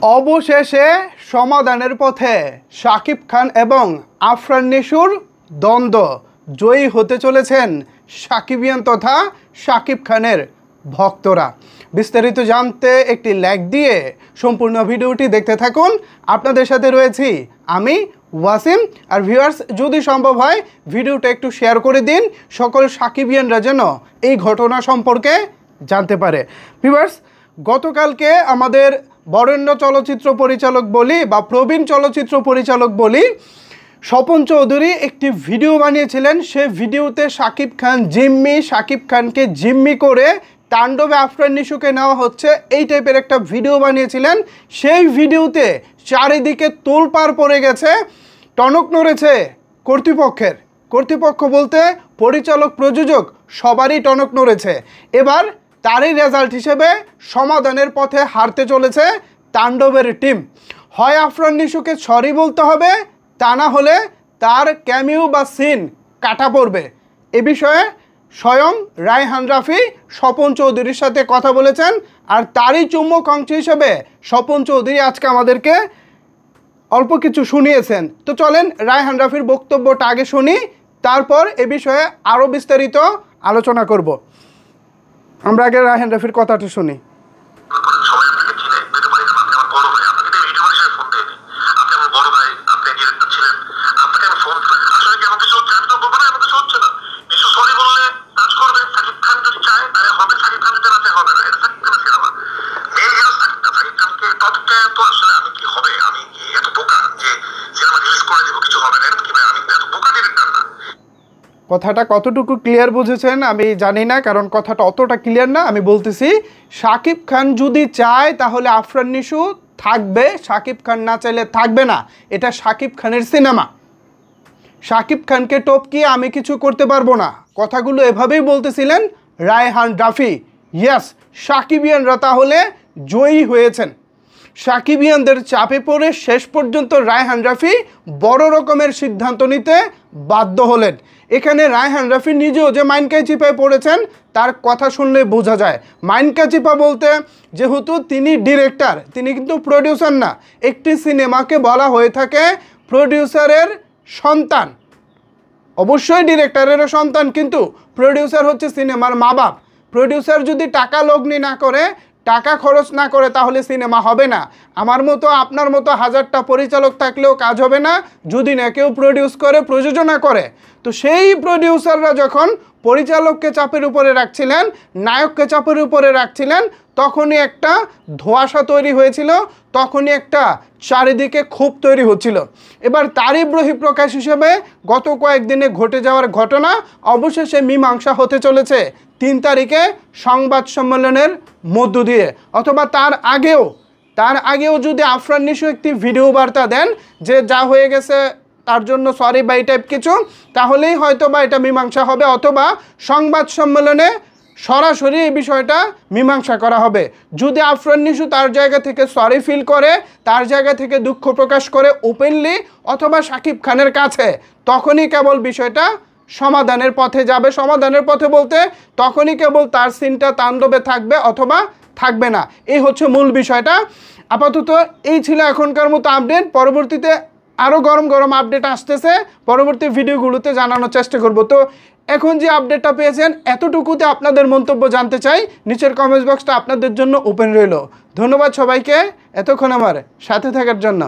অবশেষে সমাধানের পথে শাকিব খান এবং আফরান নিশোর দ্বন্দ্ব। জয়ী হতে চলেছেন সাকিবিয়ান তথা শাকিব খানের ভক্তরা। বিস্তারিত জানতে একটি লাইক দিয়ে সম্পূর্ণ ভিডিওটি দেখতে থাকুন। আপনাদের সাথে রয়েছি আমি ওয়াসিম। আর ভিউয়ার্স, যদি সম্ভব হয় ভিডিওটা একটু শেয়ার করে দিন, সকল সাকিবিয়ানরা যেন এই ঘটনা সম্পর্কে জানতে পারে। ভিউয়ার্স, গতকালকে আমাদের বরেণ্য চলচ্চিত্র পরিচালক বলি বা প্রবীণ চলচ্চিত্র পরিচালক বলি স্বপন চৌধুরী একটি ভিডিও বানিয়েছিলেন। সে ভিডিওতে শাকিব খানকে জিম্মি করে তাণ্ডবে আফরান নিশোকে নেওয়া হচ্ছে, এই টাইপের একটা ভিডিও বানিয়েছিলেন। সেই ভিডিওতে চারিদিকে তোলপাড় পড়ে গেছে, টনক নড়েছে কর্তৃপক্ষ বলতে পরিচালক, প্রযোজক সবারই টনক নড়েছে। এবার তারই রেজাল্ট হিসেবে সমাধানের পথে হারতে চলেছে তাণ্ডবের টিম। হয় আফরান নিশোকে সরি বলতে হবে, তা না হলে তার ক্যামিও বা সিন কাটা পড়বে। এ বিষয়ে স্বয়ং রায়হান রাফি স্বপন চৌধুরীর সাথে কথা বলেছেন, আর তারই চুম্বক অংশ হিসেবে স্বপন চৌধুরী আজকে আমাদেরকে অল্প কিছু শুনিয়েছেন। তো চলেন রায়হান রাফির বক্তব্যটা আগে শুনি, তারপর এ বিষয়ে আরও বিস্তারিত আলোচনা করব। আমরা আগে রায়হান রাফির কথাটা শুনি। কথাটা কতটুকু ক্লিয়ার বুঝেছেন আমি জানি না, কারণ কথাটা অতটা ক্লিয়ার না। আমি বলতেছি, শাকিব খান যদি চায় তাহলে আফরান নিশো থাকবে, শাকিব খান না চাইলে থাকবে না। এটা শাকিব খানের সিনেমা, শাকিব খানকে টপকিয়ে আমি কিছু করতে পারবো না। কথাগুলো এভাবেই বলতেছিলেন রায়হান রাফি। ইয়েস, সাকিবিয়ানরা তাহলে জয়ী হয়েছেন। সাকিবিয়ানদের চাপে পড়ে শেষ পর্যন্ত রায়হান রাফি বড় রকমের সিদ্ধান্ত নিতে বাধ্য হলেন। এখানে রায়হান রাফি নিজেও যে মাইনকায় চিপায় পড়েছেন তার কথা শুনলে বোঝা যায়। মাইনকা চিপা বলতে, যেহেতু তিনি ডিরেক্টর, তিনি কিন্তু প্রডিউসার না। একটি সিনেমাকে বলা হয়ে থাকে প্রডিউসারের সন্তান। অবশ্যই ডিরেক্টরেরও সন্তান, কিন্তু প্রডিউসার হচ্ছে সিনেমার মা বাপ। প্রডিউসার যদি টাকা লগ্নি না করে, টাকা খরচ না করে, তাহলে সিনেমা হবে না। আমার মতো আপনার মতো হাজারটা পরিচালক থাকলেও কাজ হবে না যদি না কেউ প্রডিউস করে, প্রযোজনা করে। তো সেই প্রডিউসাররা যখন পরিচালককে চাপের উপরে রাখছিলেন, নায়ককে চাপের উপরে রাখছিলেন, তখনই একটা ধোঁয়াশা তৈরি হয়েছিল, তখনই একটা চারিদিকে ক্ষোভ তৈরি হচ্ছিল। এবার তারই বহিঃপ্রকাশ হিসেবে গত কয়েকদিনে ঘটে যাওয়ার ঘটনা অবশেষে মীমাংসা হতে চলেছে 3 তারিখে সংবাদ সম্মেলনের মধ্য দিয়ে, অথবা তার আগেও যদি আফরান নিশো একটি ভিডিও বার্তা দেন যে যা হয়ে গেছে তার জন্য সরি বা এই টাইপ কিছু, তাহলেই হয়তো বা এটা মীমাংসা হবে, অথবা সংবাদ সম্মেলনে সরাসরি এই বিষয়টা মীমাংসা করা হবে। যদি আফরান নিশো তার জায়গা থেকে সরি ফিল করে, তার জায়গা থেকে দুঃখ প্রকাশ করে ওপেনলি, অথবা শাকিব খানের কাছে, তখনই কেবল বিষয়টা সমাধানের পথে যাবে। সমাধানের পথে বলতে তখনই কেবল তার সিনটা তাণ্ডবে থাকবে অথবা থাকবে না। এই হচ্ছে মূল বিষয়টা। আপাতত এই ছিল এখনকার মতো আপডেট। পরবর্তীতে আরও গরম গরম আপডেট আসতেছে, পরবর্তী ভিডিওগুলোতে জানানোর চেষ্টা করব। তো এখন যে আপডেটটা পেয়েছেন এতটুকুতে আপনাদের মন্তব্য জানতে চাই। নিচের কমেন্টস বক্সটা আপনাদের জন্য ওপেন রইল। ধন্যবাদ সবাইকে এতক্ষণ আমার সাথে থাকার জন্য।